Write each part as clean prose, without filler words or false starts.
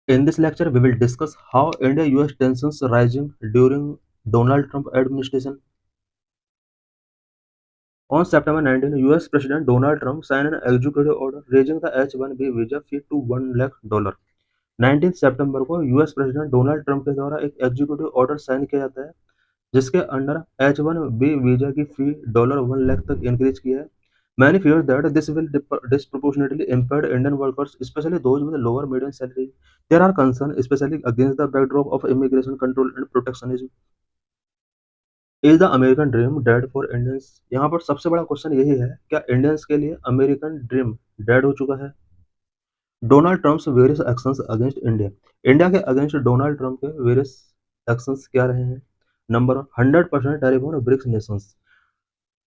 In this lecture, we will discuss how India-US tensions rising during Donald Trump administration. On September 19, US President Donald Trump signed an executive order raising the H-1B visa fee to $1 lakh। 19 सितंबर को US president Donald Trump के द्वारा एक executive order sign किया जाता है जिसके under H-1B visa की फी $1 लाख तक इंक्रीज किया है। Many fear that this will disproportionately impact Indian workers, especially those with lower median salary. There are concerns, especially against the backdrop of immigration control and protectionism. Is the American dream dead for Indians? यहाँ पर सबसे बड़ा question यही है, क्या Indians के लिए American dream dead हो चुका है? Donald Trump's various actions against India. India के अगेंस्ट डोनाल्ड ट्रम्प के वेरियस एक्शंस क्या रहे हैं? Number 100% tariff on BRICS nations.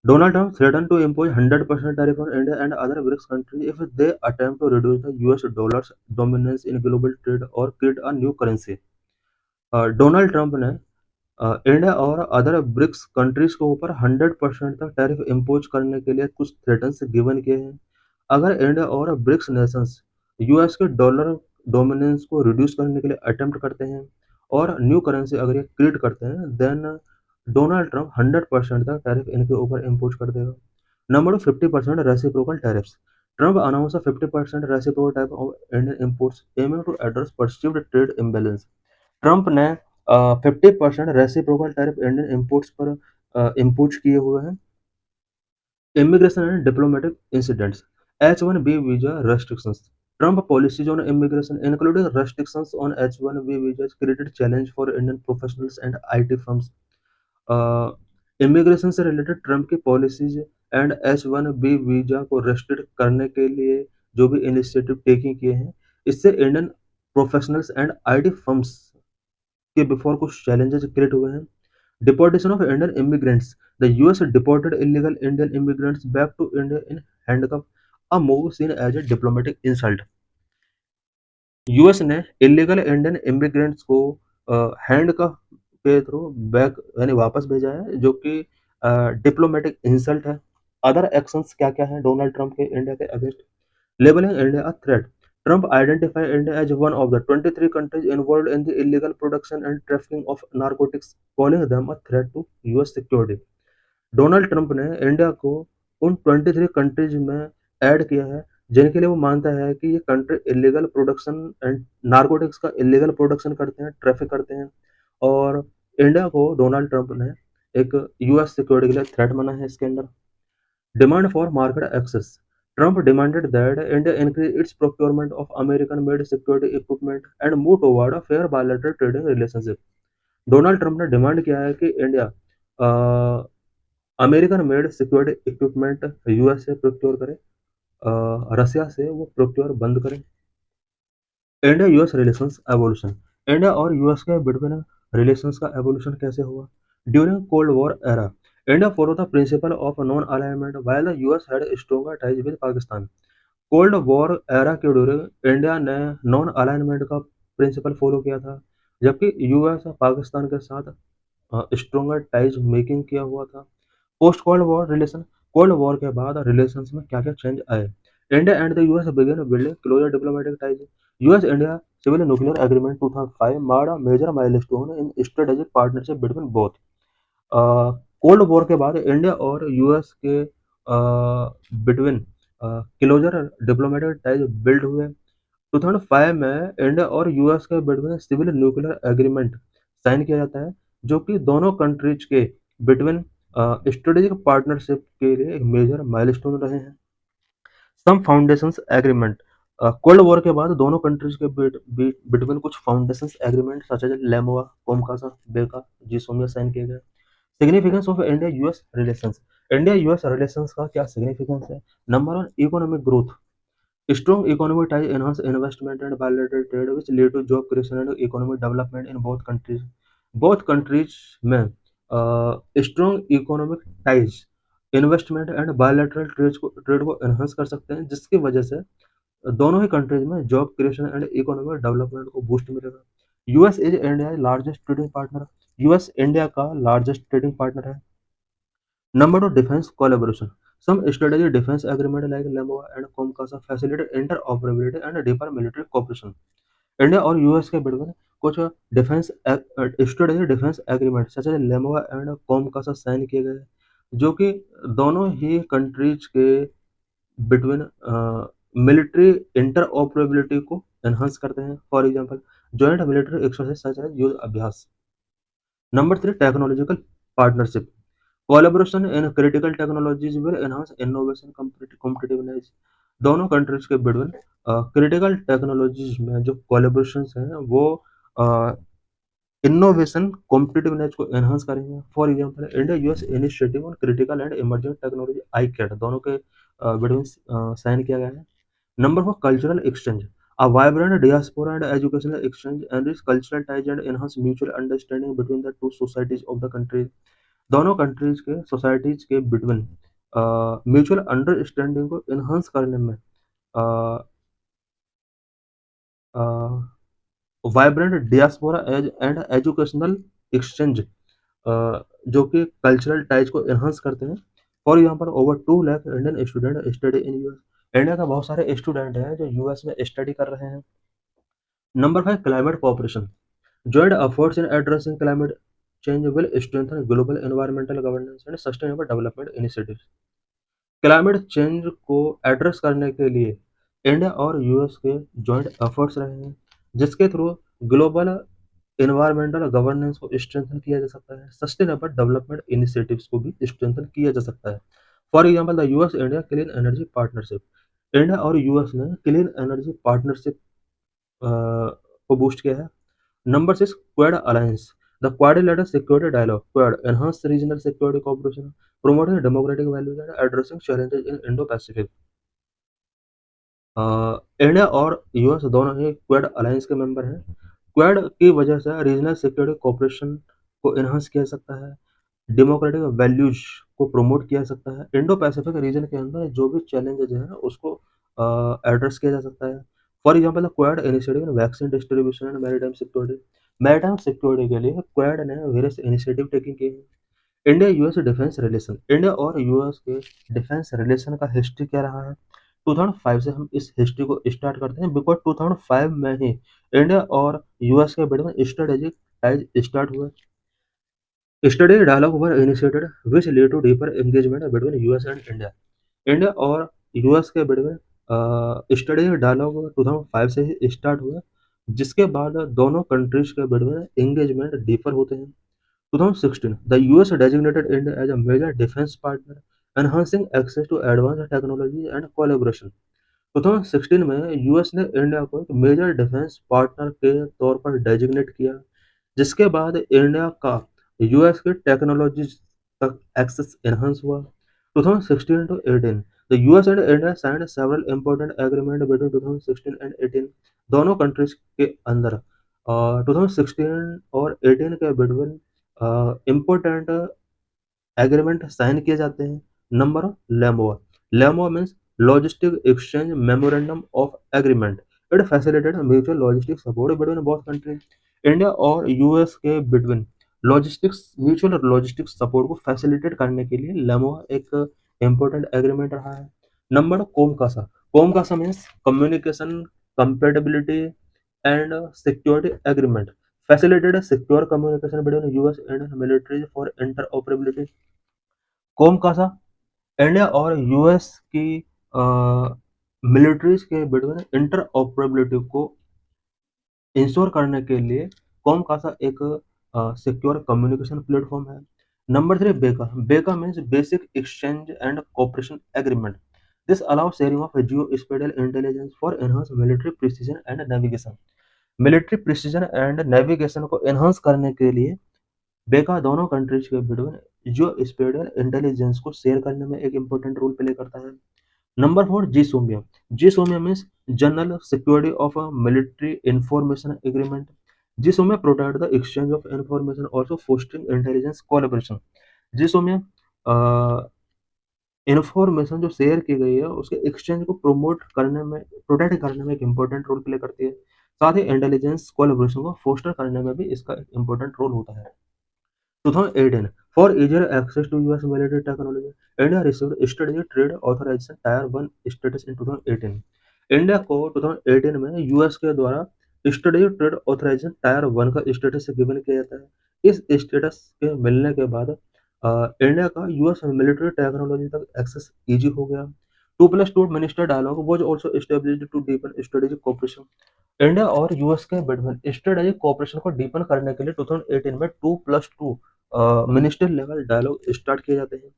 Donald Trump threatened to impose 100% tariff on India and other BRICS countries if they attempt to reduce the US dollar's dominance in global trade or create a new currency. Donald Trump ने India और other BRICS countries के ऊपर 100% तक tariff impose करने के लिए कुछ threatens given किए हैं। अगर इंडिया और ब्रिक्स नेशंस यूएस के डॉलर डोमिनेंस को रिड्यूस करने के लिए अटेम्प्ट करते हैं और न्यू करेंसी अगर ये क्रिएट करते हैं देन डोनाल्ड ट्रंप 100% तक टैरिफ इनके ऊपर इम्पोज कर देगा। Number 50% reciprocal tariffs. Trump announce 50% reciprocal tariff of Indian imports aiming to address perceived trade imbalance. Trump ने 50% रेसिप्रोकल टैरिफ इंडियन इंपोर्ट्स पर इम्पोज किए हुए हैं। Immigration and diplomatic incidents. H-1B visa restrictions. Trump policies on immigration, including restrictions on H-1B visas, created challenge for Indian professionals and IT firms. Immigration से related Trump की policies and H-1B visa को restrict करने के लिए जो भी initiative taking किए हैं, इससे Indian professionals and IT firms के बिफोर कुछ चैलेंजेस क्रिएट हुए हैं। Deportation of Indian immigrants. The US deported illegal Indian immigrants back to India in handcuff, a move seen as a diplomatic insult. US ने illegal Indian immigrants को handcuff के through back यानी वापस भेजा है जो कि डिप्लोमेटिक इंसल्ट है। अदर एक्शंस क्या क्या हैं डोनाल्ड ट्रंप के इंडिया के against? Labelling India a threat. Trump identified India as one of the 23 countries involved in the illegal production and trafficking of narcotics, calling them a threat to US security. Donald Trump ने India को उन 23 countries में add किया है जिनके लिए वो मानता है कि ये country illegal production and narcotics का इलीगल प्रोडक्शन करते हैं, ट्रैफिक करते हैं और इंडिया को डोनाल्ड ट्रंप ने एक यूएस सिक्योरिटी के लिए थ्रेट माना है इसके अंदर। Demand for market access. Trump demanded that India increase its procurement of American-made security equipment and move toward a fair bilateral trading relationship. Donald Trump ने डिमांड किया है कि India American made security equipment US से procure करे, रसिया से वो procure बंद करे। India US relations evolution. India और यूएस के बिटवीन रिलेशंस का एवोल्यूशन कैसे हुआ? During cold war era India follow the principle of non alignment while the US had stronger ties with Pakistan. Cold war era के during India ने non alignment का principle follow किया था जबकि यूएस पाकिस्तान के साथ स्ट्रॉन्गर टाइज मेकिंग किया हुआ था। Post cold war relation. Cold war के बाद रिलेशंस में क्या क्या चेंज आए? India and the US began building closer diplomatic ties. US India civil nuclear agreement 2005 marked a major milestone in strategic partnership between both. Cold war के बाद India और US के between closer diplomatic ties build हुए। 2005 में India और US के between civil nuclear agreement sign किया जाता है जो कि दोनों कंट्रीज के बिटवीन स्ट्रेटेजिक पार्टनरशिप के लिए एक मेजर माइलस्टोन रहे हैं। Some foundations agreement. Cold war के बाद दोनों कंट्रीज के बिटवीन कुछ फाउंडेशंस एग्रीमेंट such as LEMOA, COMCASA, BECA, GSOMIA sign किए गए। Significance of India US relations. India US relations का क्या सिग्निफिकेंस है? Number 1, economic growth. Strong economic ties enhance investment and bilateral trade, which lead to job creation and economic development in both countries. Both countries में strong economic ties investment and bilateral trade को enhance कर सकते हैं जिसकी वजह से दोनों ही कंट्रीज में job creation and economic development को बूस्ट मिलेगा। US is India largest trading partner. US India का लार्जेस्ट ट्रेडिंग पार्टनर है। Number 2, defense collaboration. Some strategic defense agreement like LEMOA and COMCASA facilitate interoperability and deeper military cooperation. India और US के बीच में कुछ defence strategic defence agreement such as LEMOA and COMCASA sign किए गए, जो कि दोनों ही कंट्रीज के बिटवीन मिलिट्री इंटरऑपरेबिलिटी को एनहांस करते हैं। For example joint military exercise such as Yudh Abhyas. Number 3 technological partnership collaboration in critical technologies will enhance innovation competitiveness. दोनों कंट्रीज के बिटवीन क्रिटिकल टेक्नोलॉजीज में जो कोलैबोरेशन हैं वो इनोवेशन कॉम्पिटिटिवनेस को एनहांस करेंगे। For example India US initiative on critical and emerging technology iCET दोनों के बिटवीन साइन किया गया है। Number 4 cultural exchange a vibrant diaspora and educational exchange enrich cultural ties and enhance mutual understanding between the two societies of the country। दोनों countries के societies के between mutual understanding को enhance करने में vibrant diaspora as and educational exchange जो कि cultural ties को enhance करते हैं। For example over 2 lakh Indian student study in US. India का बहुत सारे स्टूडेंट हैं जो यूएस में स्टडी कर रहे हैं। Number 5 climate cooperation joint efforts in addressing climate change will strengthen global environmental governance and sustainable development initiatives। Climate change को एड्रेस करने के लिए इंडिया और यूएस के जॉइंट एफर्ट्स रहे हैं, जिसके थ्रू ग्लोबल एनवायरमेंटल गवर्नेंस को स्ट्रेंथन किया जा सकता है, सस्टेनेबल डेवलपमेंट इनिशिएटिव्स को भी स्ट्रेंथन किया जा सकता है। For example the US India clean energy partnership. India और यूएस ने क्लीन एनर्जी पार्टनरशिप को बूस्ट किया है। Number 6 Quad Alliance। The Quadrilateral Security Dialogue Quad enhance regional security cooperation, promoting democratic values and addressing challenges in Indo-Pacific। India और US दोनों ही quad alliance के member हैं। Quad की वजह से रीजनल सिक्योरिटी कोऑपरेशन को एनहांस किया जा सकता है, डेमोक्रेटिक वैल्यूज को प्रमोट किया जा सकता है, इंडो पैसिफिक रीजन के अंदर जो भी चैलेंजेस हैं उसको एड्रेस किया जा सकता है। For example quad initiative in vaccine distribution and maritime security के लिए क्वाड ने वेरियस इनिशिएटिव टेकिंग किए हैं। India US defence relation. India और यूएस के डिफेंस रिलेशन का हिस्ट्री क्या रहा है? 2005 से हम इस हिस्ट्री को स्टार्ट करते हैं, बिकॉज 2005 में ही इंडिया और यूएस के बीच में स्ट्रेटेजिक टाइज स्टार्ट हुए। Strategic dialogue were initiated which led to deeper engagement between US and India। India और यूएस के बीच में स्ट्रेटेजिक डायलॉग 2005 से ही स्टार्ट हुआ, जिसके बाद दोनों कंट्रीज के बीच में एंगेजमेंट डीपर होते हैं। 2016 the US designated India as a major defence partner, enhancing access to advance technology and collaboration. 2016 में यूएस ने इंडिया को एक मेजर डिफेंस पार्टनर के तौर पर डेजिग्नेट किया, जिसके बाद इंडिया का यूएस के टेक्नोलॉजीज तक एक्सेस एनहांस हुआ। 2016 to 18 the US and India signed several important agreement between 2016 and 18। दोनों कंट्रीज के अंदर 2016 और 18 के बिटवीन इम्पोर्टेंट एग्रीमेंट साइन किए जाते हैं। Number LEMOA. LEMOA means logistic exchange memorandum of agreement. It facilitate mutual logistic support between both countries. India और US के between logistics mutual logistics support को फैसिलिटेट करने के लिए लेमोआ एक इम्पोर्टेंट एग्रीमेंट रहा है। Number COMCASA. COMCASA means communication compatibility and security agreement facilitated secure communication between US and militaries for interoperability। COMCASA India और यूएस की मिलिट्रीज के बिटवीन इंटरऑपरेबिलिटी को इंश्योर करने के लिए कोमकासा एक सिक्योर कम्युनिकेशन प्लेटफॉर्म है। नंबर 3 बेका। बेका means basic exchange and cooperation agreement. This allow sharing of Jio spatial intelligence for enhance military precision and navigation. Military precision and navigation को एनहांस करने के लिए बेका दोनों कंट्रीज के बिटवीन जो स्पेटियल इंटेलिजेंस को शेयर करने में एक इम्पोर्टेंट रोल प्ले करता है। Number 4 GSOMIA. GSOMIA means general security of a military information agreement. GSOMIA protect the exchange of information also fostering intelligence collaboration. GSOMIA information जो share की गई है उसके एक्सचेंज को प्रमोट करने में प्रोटेक्ट करने में एक इम्पोर्टेंट रोल प्ले करती है, साथ ही इंटेलिजेंस कोलैबोरेशन को फोस्टर करने में भी इसका एक इम्पोर्टेंट रोल होता है। 2018 For easier access to US military technology, India received strategic trade authorization Tier 1 status in 2018। India को 2018 में यूएस के द्वारा स्ट्रेटेजिक ट्रेड ऑथराइजेशन टायर 1 का स्टेटस गिवन किया जाता है। इस स्टेटस के मिलने के बाद इंडिया का यूएस मिलिट्री टेक्नोलॉजी तक एक्सेस इजी हो गया। 2+2 minister dialogue was also established to deepen strategic cooperation. India और यूएस के बीच स्ट्रेटेजिक कोऑपरेशन को डीपन करने के लिए 2018 में 2+2 मिनिस्टर लेवल डायलॉग स्टार्ट किए जाते हैं।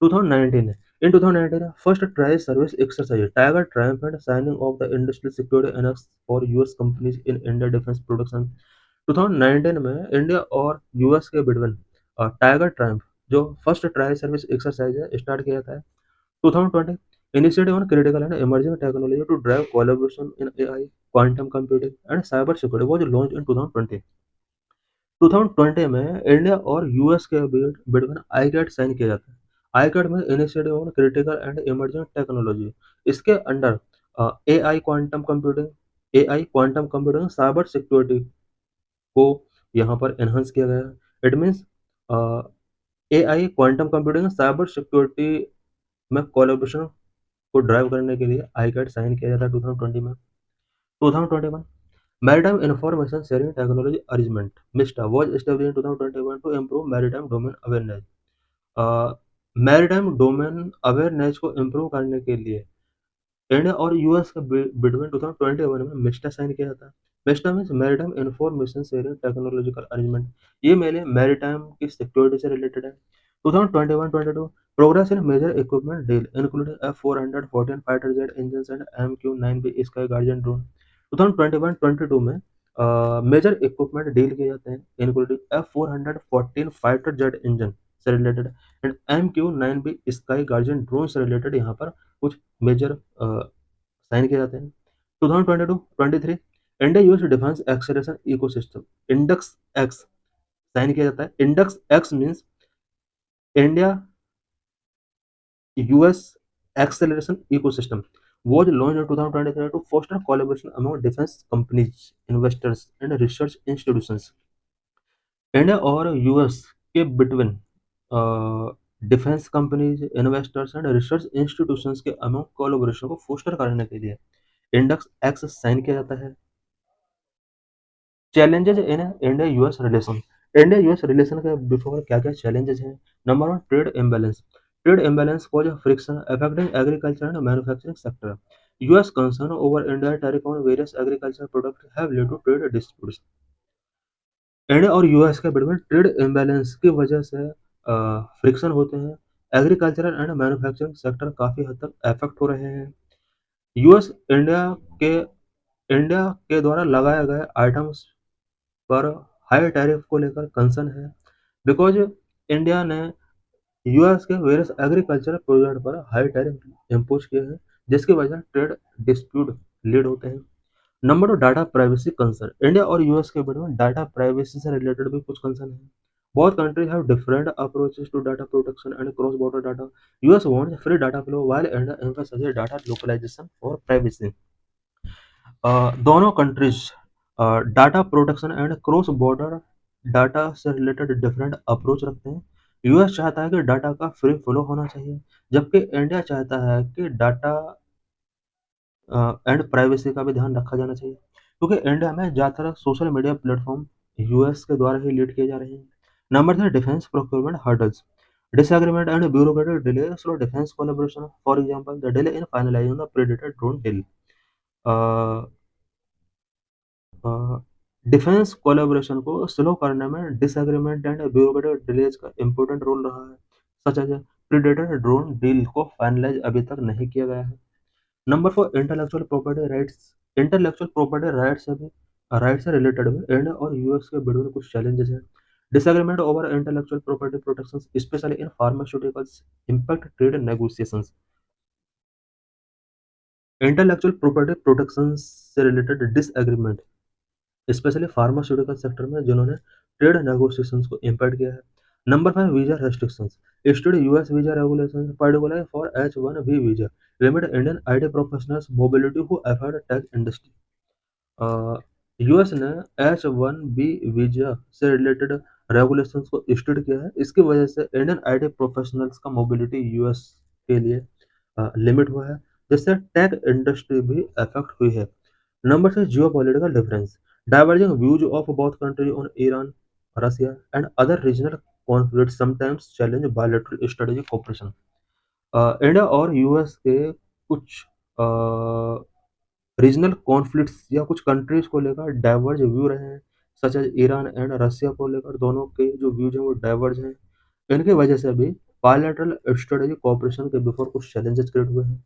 2019 In 2019, first trial service exercise, Tiger Triumph and signing of the Industrial Security Annex for US companies in India Defense Production। 2019 में इंडिया और यूएस के बिटवीन टाइगर ट्रायम्फ जो फर्स्ट ट्रायल सर्विस एक्सरसाइज है start किया था 2020। Initiative on critical and emerging technology to drive collaboration in AI, quantum computing and cyber security was launch in 2020। 2020 में India और US के between ICAT sign किया जाता है। आईकैट में initiative on critical and emerging technology, इसके under AI quantum computing cyber security को यहाँ पर एनहांस किया गया है। It means AI quantum computing cyber security में कोलैबोरेशन को ड्राइव करने के लिए आईकैट साइन किया जाता है 2020 में। 2021 Maritime Information Sharing Technology Arrangement (MISTA) was established in 2021 to improve maritime domain awareness। Maritime domain awareness को इम्प्रूव करने के लिए इंडिया और यूएस के बिटवीन 2021 में मिस्टा साइन किया था। MISTA means maritime information sharing technological arrangement. ये मेरे मैरीटाइम की सिक्योरिटी से रिलेटेड है। 2021-22 progress in major equipment deal including F414 fighter jet engine and MQ-9B sky guardian drone. 2021-22 में मेजर इक्विपमेंट डील किए जाते हैं including F414 fighter jet engine से related and MQ-9B sky guardian drone से related यहाँ पर कुछ मेजर साइन किए जाते हैं। 2022-23 India US defence acceleration ecosystem index X sign किया जाता है। Index x means India US acceleration ecosystem was launched in 2023 to foster collaboration among defense companies, investors and research institutions। India और US के between defence companies, investors and research institutions के among collaboration को foster करने के लिए index X sign किया जाता है। Challenges in India US relation, India US relation के बिफोर क्या क्या चैलेंजेस हैं। Number 1 trade imbalance cause friction affecting agriculture and manufacturing sector. US concern over India tariff on various agriculture products have lead to trade disputes. India और US के between trade imbalance की वजह से friction होते हैं। Agricultural and manufacturing sector काफ़ी हद तक अफेक्ट हो रहे हैं। यूएस के इंडिया के द्वारा लगाए गए आइटम्स पर हाई टैरिफ को लेकर कंसर्न है बिकॉज इंडिया ने यूएस के वेरियस एग्रीकल्चरल प्रोडक्ट पर हाई टैरिफ इम्पोज किए हैं जिसकी वजह से ट्रेड डिस्प्यूट लीड होते हैं। Number 2 data privacy concern, India और यूएस के बीच में डाटा प्राइवेसी से रिलेटेड भी कुछ कंसर्न है। Both countries have different approaches to data protection and cross border data. US wants free data flow while India emphasises data localisation और privacy. दोनों countries data protection and cross border data से related different approach रखते हैं। US चाहता है कि data का free flow होना चाहिए जबकि इंडिया चाहता है कि डाटा एंड प्राइवेसी का भी ध्यान रखा जाना चाहिए क्योंकि इंडिया में ज़्यादातर सोशल मीडिया प्लेटफॉर्म यूएस के द्वारा ही लीड किए जा रहे हैं। Number 3 defence procurement hurdles, disagreement and bureaucratic delay slow defense collaboration. For example, the delay in finalizing the Predator drone deal. Defence collaboration को स्लो करने में डिसएग्रीमेंट एंड ब्यूरोक्रेटिक डिलेज का इंपॉर्टेंट रोल रहा है। Such as predator drone deal को finalise अभी तक नहीं किया गया है। Number 4 intellectual property rights, intellectual property right से रिलेटेड में इंडिया और यूएस के बीच में कुछ चैलेंजेस हैं। Disagreement over intellectual property protections specially in pharmaceuticals impact trade negotiations. Intellectual property protections से related disagreement specially pharmaceutical sector में जिन्होंने ट्रेड नेगोशिएशंस को इम्पैक्ट किया है। Number 5 visa restrictions, study US visa regulations particular for H-1B visa limit Indian IT professionals mobility who affect tech industry. US ने H-1B visa से related regulations को study किया है। इसकी वजह से इंडियन आईटी प्रोफेशनल्स का मोबिलिटी यूएस के लिए लिमिट हुआ है जिससे टेक इंडस्ट्री भी अफेक्ट हुई है। Number 6 geopolitical difference, Diverging views of both countries on Iran, Russia, and other regional conflicts sometimes challenge bilateral strategic cooperation. India और यूएस के कुछ रीजनल कॉन्फ्लिक्ट्स या कुछ कंट्रीज को लेकर डाइवर्ज व्यू रहे हैं, such as Iran and Russia को लेकर दोनों के जो व्यूज हैं वो डाइवर्ज हैं। इनकी वजह से भी बायलैटरल स्ट्रेटेजिक कोऑपरेशन के बिफोर कुछ चैलेंजेस क्रिएट हुए हैं।